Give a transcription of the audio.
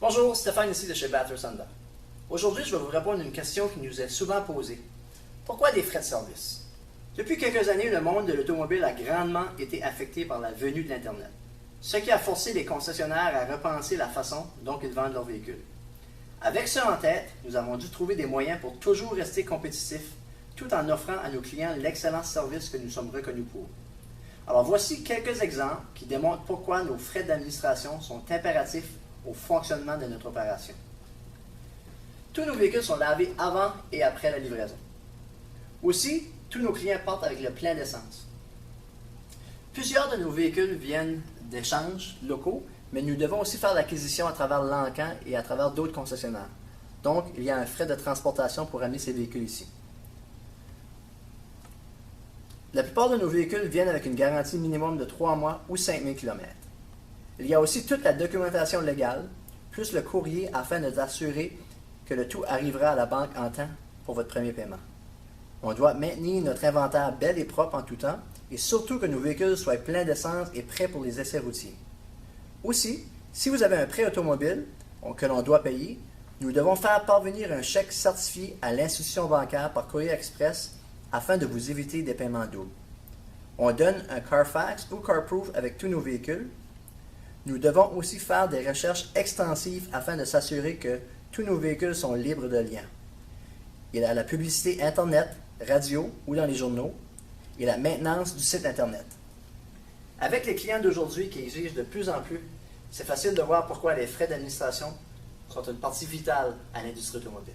Bonjour, Stéphane ici de chez Bathurst Honda. Aujourd'hui, je vais vous répondre à une question qui nous est souvent posée. Pourquoi des frais de service? Depuis quelques années, le monde de l'automobile a grandement été affecté par la venue de l'Internet, ce qui a forcé les concessionnaires à repenser la façon dont ils vendent leurs véhicules. Avec ça en tête, nous avons dû trouver des moyens pour toujours rester compétitifs, tout en offrant à nos clients l'excellent service que nous sommes reconnus pour. Alors voici quelques exemples qui démontrent pourquoi nos frais d'administration sont impératifs au fonctionnement de notre opération. Tous nos véhicules sont lavés avant et après la livraison. Aussi, tous nos clients partent avec le plein d'essence. Plusieurs de nos véhicules viennent d'échanges locaux, mais nous devons aussi faire l'acquisition à travers l'Encan et à travers d'autres concessionnaires. Donc, il y a un frais de transportation pour amener ces véhicules ici. La plupart de nos véhicules viennent avec une garantie minimum de 3 mois ou 5000 km. Il y a aussi toute la documentation légale, plus le courrier afin de s'assurer que le tout arrivera à la banque en temps pour votre premier paiement. On doit maintenir notre inventaire bel et propre en tout temps et surtout que nos véhicules soient pleins d'essence et prêts pour les essais routiers. Aussi, si vous avez un prêt automobile que l'on doit payer, nous devons faire parvenir un chèque certifié à l'institution bancaire par courrier express afin de vous éviter des paiements doubles. On donne un Carfax ou CarProof avec tous nos véhicules. Nous devons aussi faire des recherches extensives afin de s'assurer que tous nos véhicules sont libres de liens. Il y a la publicité Internet, radio ou dans les journaux et la maintenance du site Internet. Avec les clients d'aujourd'hui qui exigent de plus en plus, c'est facile de voir pourquoi les frais d'administration sont une partie vitale à l'industrie automobile.